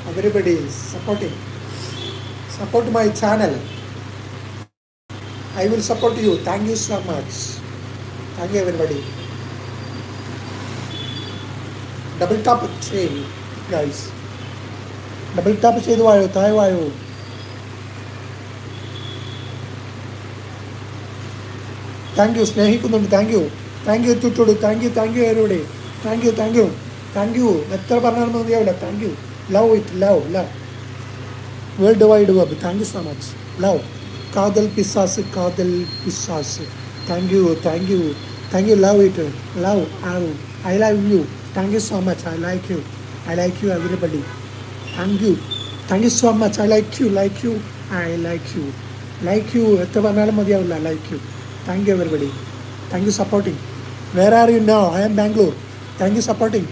Everybody is supporting. Support my channel. I will support you. Thank you so much. Thank you everybody. Double tap ചെയ്യ് guys. Double tap ചെയ്ത് വായോ, താഴെ വായോ. Thank you, സ്നേഹിക്കുന്നുണ്ട്. Thank you ചുറ്റോട്. Thank you everybody. Thank you. എത്ര പറഞ്ഞാലും മതിയാവില്ല. Thank you. Love world wide web. Thank you so much. Love Kadhal Pisasu. Thank you. Love it. Love I love you. Thank you so much. I like you everybody. Thank you so much. I like you. എത്ര പറഞ്ഞാലും മതിയാവില്ല. Like you. Thank you everybody. Thank you supporting. Where are you now? I am Bangalore. Thank you supporting.